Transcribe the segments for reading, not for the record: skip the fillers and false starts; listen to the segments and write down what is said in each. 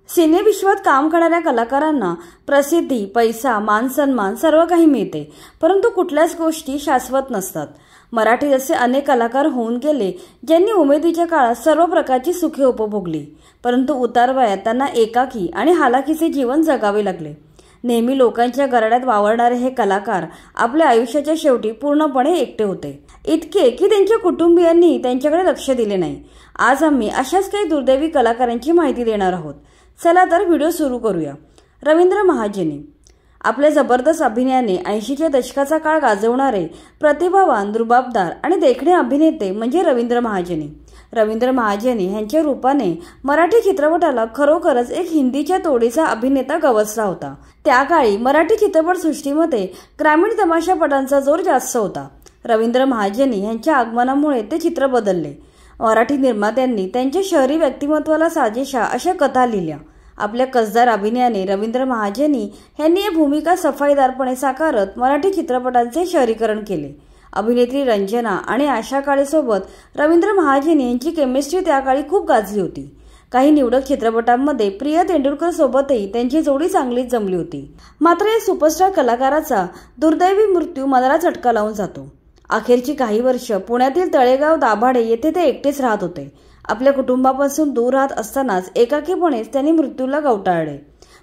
सिनेविश्वात काम करणाऱ्या कलाकारांना प्रसिद्धी, पैसा, मान सन्मान सर्व काही मिळते, परंतु कुठल्याच गोष्टी शाश्वत नसतात। मराठीत असे अनेक कलाकार होऊन गेले ज्यांनी उमेदीच्या काळात सर्व प्रकारची सुखे उपभोगली, परंतु उतारवयात त्यांना एकाकी आणि हालाखीचे जीवन जगावे लागले। नेहमी लोकांच्या गराड्यात वावरणारे हे कलाकार आपल्या आयुष्याच्या शेवटी पूर्णपणे एकटे होते, इतके की त्यांच्या कुटुंबियांनी त्यांच्याकडे लक्ष दिले नाही। आज आम्ही अशाच काही दुर्दैवी कलाकारांची माहिती देणार आहोत। चला तर व्हिडिओ सुरू करूया। रवींद्र महाजनी आपल्या जबरदस्त अभिनयाने 80च्या दशकाचा काळ गाजवणारे प्रतिभावान, रुबाबदार आणि देखणे अभिनेते म्हणजे रवींद्र महाजनी। रवींद्र महाजनी यांच्या रूपाने मराठी चित्रपटाला खरोखरच एक हिंदीच्या तोडीचा अभिनेता गवसला होता। त्या काळी मराठी चित्रपटसृष्टीमध्ये ग्रामीण तमाशापटांचा जोर जास्त होता। रवींद्र महाजनी यांच्या आगमनामुळे ते चित्र बदलले। मराठी निर्मात्यांनी त्यांच्या शहरी व्यक्तिमत्वाला साजेशा अशा कथा लिहिल्या। आपल्या कसदार अभिनयाने रवींद्र महाजनी यांनी ही भूमिका सफाईदारपणे साकारत मराठी चित्रपटांचे शहरीकरण केले। अभिनेत्री रंजना आणि आशा काळेसोबत रवींद्र महाजनी यांची केमिस्ट्री त्या काळी खूप गाजली होती। काही निवडक चित्रपटांमध्ये प्रिया तेंडुलकर सोबतही त्यांची जोडी चांगलीच जमली होती। मात्र या सुपरस्टार कलाकाराचा दुर्दैवी मृत्यू मनाला चटका लावून जातो। अखेरची काही वर्ष पुण्यातील तळेगाव दाभाडे येथे ते एकटेच राहत होते। आपल्या कुटुंबापासून दूर राहत असतानाच एकाकीपणेच त्यांनी मृत्यूला कवटाळले।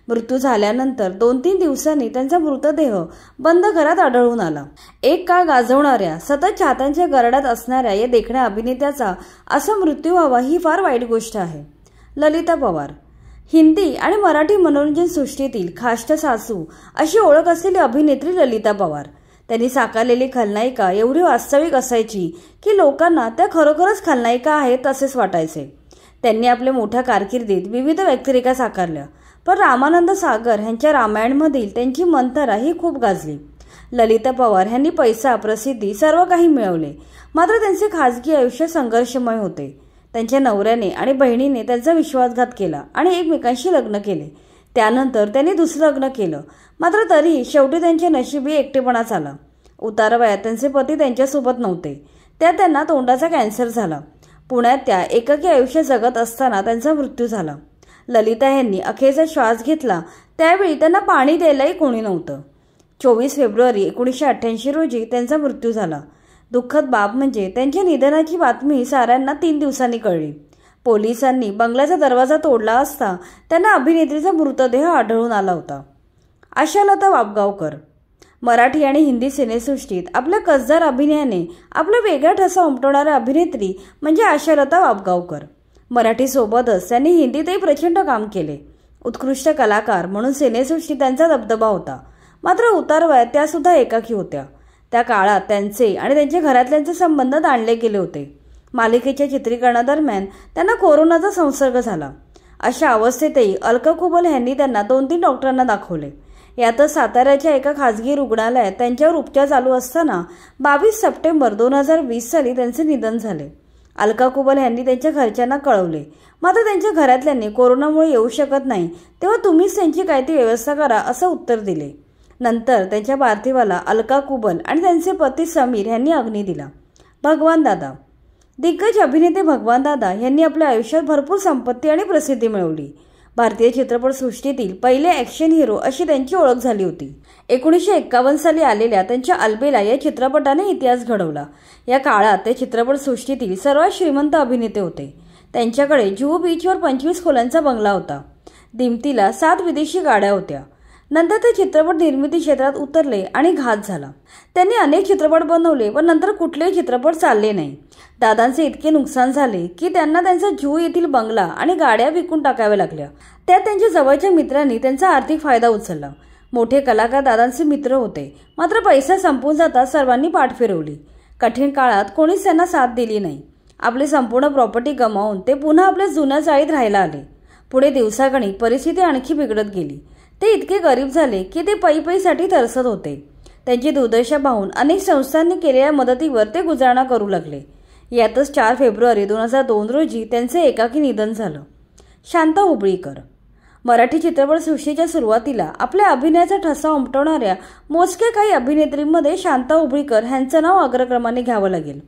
मृत्यू झाल्यानंतर 2-3 दिवसांनी त्यांचा मृतदेह बंद घरात आढळून आला। एक काळ गाजवणाऱ्या, सतत चाहत्यांच्या गराड्यात असणाऱ्या या देखण्या अभिनेत्याचा असा मृत्यू व्हावा ही फार वाईट गोष्ट आहे। ललिता पवार हिंदी आणि मराठी मनोरंजन सृष्टीतील खाष्ट सासू अशी ओळख असलेली अभिनेत्री ललिता पवार। त्यांनी साकारलेली खलनायिका एवढी वास्तविक असायची की लोकांना त्या खरोखरच खलनायिका आहेत असेच वाटायचे। त्यांनी आपल्या मोठ्या कारकिर्दीत विविध व्यक्तिरेखा साकारल्या, पण रामानंद सागर यांच्या रामायणमधील त्यांची मंथरा ही खूप गाजली। ललिता पवार यांनी पैसा, प्रसिद्धी सर्व काही मिळवले, मात्र त्यांचे खाजगी आयुष्य संघर्षमय होते। त्यांच्या नवऱ्याने आणि बहिणीने त्यांचा विश्वासघात केला आणि एकमेकांशी लग्न केले। त्यानंतर त्यांनी दुसरं लग्न केलं, मात्र तरीही शेवटी त्यांच्या नशिबी एकटेपणाच आला। उतारवयात त्यांचे पती त्यांच्यासोबत नव्हते, त्यात त्यांना तोंडाचा कॅन्सर झाला। पुण्यात त्या एकाकी आयुष्य जगत असताना त्यांचा मृत्यू झाला। ललिता यांनी अखेरचा श्वास घेतला त्यावेळी त्यांना पाणी द्यायलाही कोणी नव्हतं। 24 फेब्रुवारी 1988 रोजी त्यांचा मृत्यू झाला। दुःखद बाब म्हणजे त्यांच्या निधनाची बातमी साऱ्यांना 3 दिवसांनी कळली। पोलिसांनी बंगल्याचा दरवाजा तोडला असता त्यांना अभिनेत्रीचा मृतदेह आढळून आला होता। आशालता वाबगावकर मराठी आणि हिंदी सिनेसृष्टीत आपल्या कसदार अभिनयाने आपला वेगळा ठसा उमटवणाऱ्या अभिनेत्री म्हणजे आशालता वाबगावकर। मराठीसोबतच त्यांनी हिंदीतही प्रचंड काम केले। उत्कृष्ट कलाकार म्हणून सिनेसृष्टीत त्यांचा दबदबा होता, मात्र उतारवयात त्या सुद्धा एकाकी होत्या। त्या काळात त्यांचे आणि त्यांच्या घरातल्यांचे संबंध ताणले गेले होते। मालिकेच्या चित्रीकरणादरम्यान त्यांना कोरोनाचा संसर्ग झाला। अशा अवस्थेतही अलका कुबल यांनी त्यांना 2-3 डॉक्टरांना दाखवले। यातच साताऱ्याच्या एका खासगी रुग्णालयात त्यांच्यावर उपचार चालू असताना 22 सप्टेंबर 2020 साली त्यांचे निधन झाले। अलका कुबल यांनी त्यांच्या घरच्यांना कळवले, मात्र त्यांच्या घरातल्यांनी कोरोनामुळे येऊ शकत नाही तेव्हा तुम्हीच त्यांची काय ती व्यवस्था करा असं उत्तर दिले। नंतर त्यांच्या पार्थिवाला अलका कुबल आणि त्यांचे पती समीर यांनी अग्नी दिला। भगवान दादा दिग्गज अभिनेते भगवान दादा यांनी आपल्या आयुष्यात भरपूर संपत्ती आणि प्रसिद्धी मिळवली। भारतीय चित्रपटसृष्टीतील पहिले ॲक्शन हिरो अशी त्यांची ओळख झाली होती। 1951 साली आलेल्या त्यांच्या अलबेला या चित्रपटाने इतिहास घडवला। या काळात ते चित्रपटसृष्टीतील सर्वात श्रीमंत अभिनेते होते। त्यांच्याकडे जुहू बीचवर 25 खोल्यांचा बंगला होता। दिमतीला 7 विदेशी गाड्या होत्या। नंतर ते चित्रपट निर्मिती क्षेत्रात उतरले आणि घात झाला। त्यांनी अनेक चित्रपट बनवले, पण नंतर कुठलेही चित्रपट चालले नाही। दादांचे इतके नुकसान झाले की त्यांना त्यांचा जुहू येथील बंगला आणि गाड्या विकून टाकाव्या लागल्या। त्यात त्यांच्या जवळच्या मित्रांनी त्यांचा आर्थिक फायदा उचलला। मोठे कलाकार दादांचे मित्र होते, मात्र पैसा संपून जाता सर्वांनी पाठ फिरवली। कठीण काळात कोणीच त्यांना साथ दिली नाही। आपली संपूर्ण प्रॉपर्टी गमावून ते पुन्हा आपल्या जुन्या चाळीत राहायला आले। पुढे दिवसागणिक परिस्थिती आणखी बिघडत गेली। ते इतके गरीब झाले की ते पैसाठी तरसत होते। त्यांची दुर्दशा पाहून अनेक संस्थांनी केलेल्या मदतीवर ते गुजारणा करू लागले। यातच 4 फेब्रुवारी 2002 रोजी त्यांचे एकाकी निधन झालं। शांता हुबळीकर मराठी चित्रपटसृष्टीच्या सुरुवातीला आपल्या अभिनयाचा ठसा उमटवणाऱ्या मोजक्या काही अभिनेत्रींमध्ये शांता हुबळीकर यांचं नाव अग्रक्रमाने घ्यावं लागेल।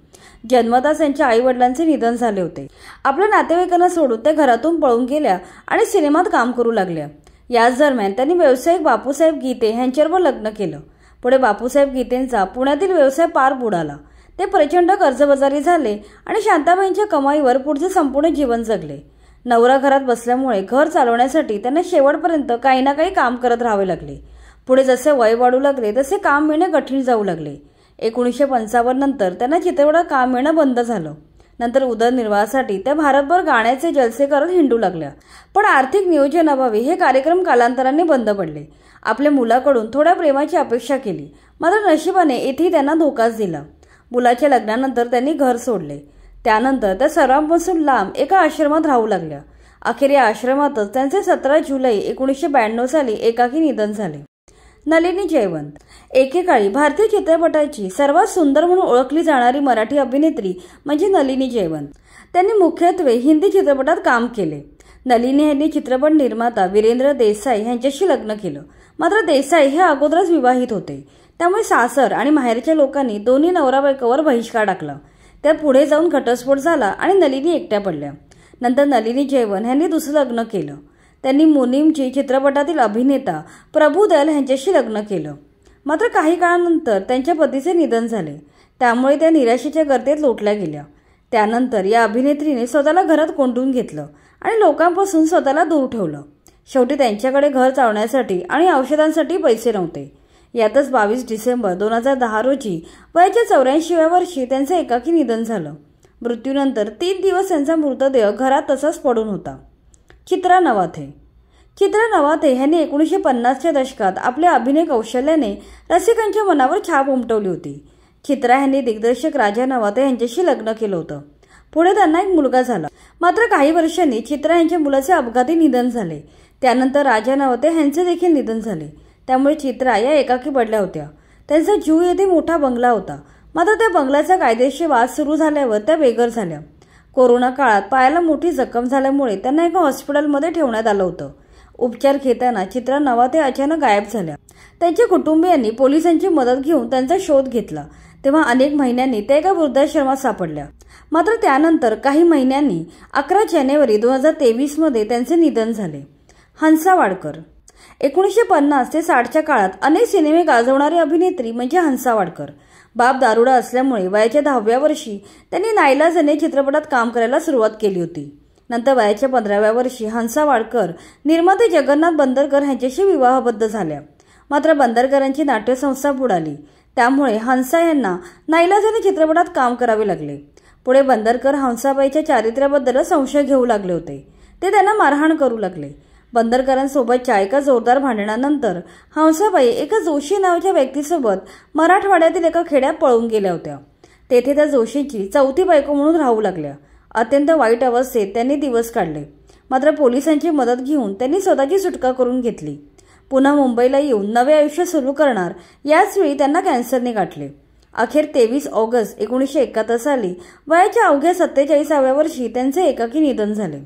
जन्मताच त्यांच्या आई वडिलांचे निधन झाले होते। आपल्या नातेवाईकांना सोडून त्या घरातून पळून गेल्या आणि सिनेमात काम करू लागल्या। याच दरम्यान त्यांनी व्यावसायिक बापूसाहेब गीते यांच्याबरोबर लग्न केलं। पुढे बापूसाहेब गीतेंचा पुण्यातील व्यवसाय पार बुडाला। ते प्रचंड कर्जबाजारी झाले आणि शांताबाईंच्या कमाईवर पुढचे संपूर्ण जीवन जगले। नवरा घरात बसल्यामुळे घर चालवण्यासाठी त्यांना शेवटपर्यंत काही ना काही काम करत राहावे लागले। पुढे जसे वय वाढू लागले तसे काम मिळणे कठीण जाऊ लागले। 1955 नंतर त्यांना चित्रपटात काम मिळणं बंद झालं। नंतर उदरनिर्वाहासाठी त्या भारतभर गाण्याचे जलसे करत हिंडू लागल्या। पण आर्थिक नियोजनाभावी हे कार्यक्रम कालांतराने बंद पडले। आपल्या मुलाकडून थोड्या प्रेमाची अपेक्षा केली, मात्र नशिबाने येथेही त्यांना धोकाच दिला। मुलाच्या लग्नानंतर त्यांनी घर सोडले। त्यानंतर त्या सर्वांपासून लांब एका आश्रमात राहू लागल्या। अखेर या आश्रमातच त्यांचे 17 जुलै 1992 साली एकाकी निधन झाले। नलिनी जयवंत एकेकाळी भारतीय चित्रपटाची सर्वात सुंदर म्हणून ओळखली जाणारी मराठी अभिनेत्री म्हणजे नलिनी जयवंत। त्यांनी मुख्यत्वे हिंदी चित्रपटात काम केले। नलिनी यांनी चित्रपट निर्माता वीरेंद्र देसाई यांच्याशी लग्न केलं, मात्र देसाई हे अगोदरच विवाहित होते। त्यामुळे सासर आणि माहेरच्या लोकांनी दोन्ही नवरा बायकोवर बहिष्कार टाकला। त्यात पुढे जाऊन घटस्फोट झाला आणि नलिनी एकट्या पडल्या। नंतर नलिनी जयवंत यांनी दुसरं लग्न केलं। त्यांनी मुनीमची चित्रपटातील अभिनेता प्रभुदयाल यांच्याशी लग्न केलं, मात्र काही काळानंतर त्यांच्या पतीचे निधन झाले। त्यामुळे त्या निराशेच्या गर्तेत लोटल्या गेल्या। त्यानंतर या अभिनेत्रीने स्वतःला घरात कोंडून घेतलं आणि लोकांपासून स्वतःला दूर ठेवलं। शेवटी त्यांच्याकडे घर चालवण्यासाठी आणि औषधांसाठी पैसे नव्हते। यातच 22 डिसेंबर 2010 रोजी वयाच्या 84व्या वर्षी त्यांचे एकाकी निधन झालं। मृत्यूनंतर 3 दिवस त्यांचा मृतदेह घरात तसाच पडून होता। चित्रा नवाथे यांनी 1950च्या दशकात आपल्या अभिनय कौशल्याने रसिकांच्या मनावर छाप उमटवली होती। चित्रा यांनी दिग्दर्शक राजा नवाथे यांच्याशी लग्न केलं होतं। पुढे त्यांना एक मुलगा झाला, मात्र काही वर्षांनी चित्रा यांच्या मुलाचे अपघाती निधन झाले। त्यानंतर राजा नवाथे यांचे देखील निधन झाले। त्यामुळे चित्रा या एकाकी पडल्या होत्या। त्यांचा जुहू येथे मोठा बंगला होता, मात्र त्या बंगल्याचा कायदेशीर वाद सुरू झाल्यावर त्या बेघर झाल्या। कोरोना काळात पायाला मोठी जखम झाल्यामुळे त्यांना एका हॉस्पिटलमध्ये ठेवण्यात आलं होतं। उपचार घेताना चित्रा नवाथे अचानक गायब झाल्या। त्यांच्या कुटुंबियांनी पोलिसांची मदत घेऊन त्यांचा शोध घेतला, तेव्हा अनेक महिन्यांनी त्या एका वृद्धाश्रमात सापडल्या। मात्र त्यानंतर काही महिन्यांनी 11 जानेवारी 2023 मध्ये त्यांचे निधन झाले। हंसा वाडकर 1950 ते 60च्या काळात अनेक सिनेमे गाजवणारी अभिनेत्री म्हणजे हंसा वाडकर। बाप दारुडा असल्यामुळे वयाच्या 10व्या वर्षी त्यांनी नाईलाजाने चित्रपटात काम करायला सुरुवात केली होती। नंतर वयाच्या 15व्या वर्षी हंसा वाडकर निर्माते जगन्नाथ बंदरकर यांच्याशी विवाहबद्ध झाल्या। मात्र बंदरकरांची नाट्यसंस्था बुडाली, त्यामुळे हंसा यांना नाईलाजाने चित्रपटात काम करावे लागले। पुढे बंदरकर हंसाबाईच्या चारित्र्याबद्दल संशय घेऊ लागले होते। ते त्यांना मारहाण करू लागले। बंदरकरांसोबतच्या एका जोरदार भांडणानंतर हंसाबाई एका जोशी नावाच्या व्यक्तीसोबत मराठवाड्यातील एका खेड्यात पळून गेल्या होत्या। तेथे त्या जोशीची 4थी बायको म्हणून राहू लागल्या। अत्यंत वाईट अवस्थेत त्यांनी दिवस काढले, मात्र पोलिसांची मदत घेऊन त्यांनी स्वतःची सुटका करून घेतली। पुन्हा मुंबईला येऊन नवे आयुष्य सुरू करणार याच वेळी त्यांना कॅन्सरने गाठले। अखेर 23 ऑगस्ट 1971 साली वयाच्या अवघ्या 47व्या वर्षी त्यांचे एकाकी निधन झाले।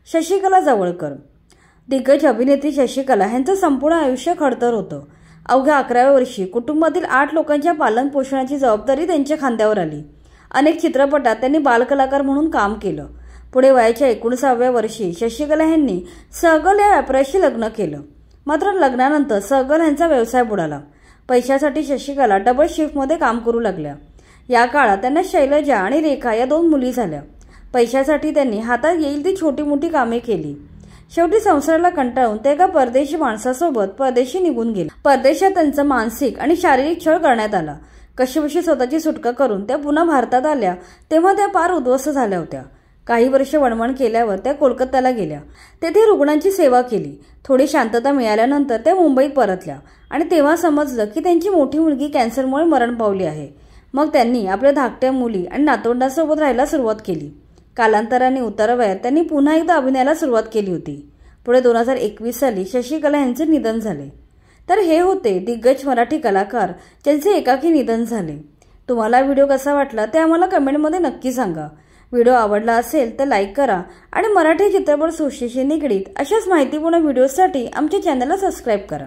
शशिकला जावळकर दिग्गज अभिनेत्री शशिकला यांचं संपूर्ण आयुष्य खडतर होतं। अवघ्या 11व्या वर्षी कुटुंबातील 8 लोकांच्या पालन पोषणाची जबाबदारी त्यांच्या खांद्यावर आली। अनेक चित्रपटात त्यांनी बालकलाकार म्हणून काम केलं। पुढे वयाच्या 19व्या वर्षी शशिकला यांनी सहगल या व्यापाऱ्याशी लग्न केलं, मात्र लग्नानंतर सहगल यांचा व्यवसाय बुडाला। पैशासाठी शशिकला डबल शिफ्टमध्ये काम करू लागल्या। या काळात त्यांना शैलजा आणि रेखा या 2 मुली झाल्या। पैशासाठी त्यांनी हातात येईल ती छोटी मोठी कामे केली। शेवटी संसाराला कंटाळून ते एका परदेशी माणसासोबत परदेशी निघून गेले। परदेशात त्यांचा मानसिक आणि शारीरिक छळ करण्यात आला। कशीबशी स्वतःची सुटका करून त्या पुन्हा भारतात आल्या, तेव्हा त्या पार उद्ध्वस्त झाल्या होत्या। काही वर्ष वणवण केल्यावर त्या कोलकात्याला गेल्या। तेथे रुग्णांची सेवा केली। थोडी शांतता मिळाल्यानंतर त्या मुंबईत परतल्या आणि तेव्हा समजलं की त्यांची मोठी मुलगी कॅन्सरमुळे मरण पावली आहे। मग त्यांनी आपल्या धाकट्या मुली आणि नातवंडांसोबत राहायला सुरुवात केली। कालांतराने उतारवयात त्यांनी पुन्हा एकदा अभिनयाला सुरुवात केली होती। पुढे 2021 साली शशिकला यांचे निधन झाले। तर हे होते दिग्गज मराठी कलाकार ज्यांचे एकाकी निधन झाले। तुम्हाला व्हिडिओ कसा वाटला ते आम्हाला कमेंटमध्ये नक्की सांगा। व्हिडिओ आवडला असेल तर लाईक करा आणि मराठी चित्रपट सृष्टीशी निगडीत अशाच माहितीपूर्ण व्हिडिओसाठी आमच्या चॅनलला सबस्क्राईब करा।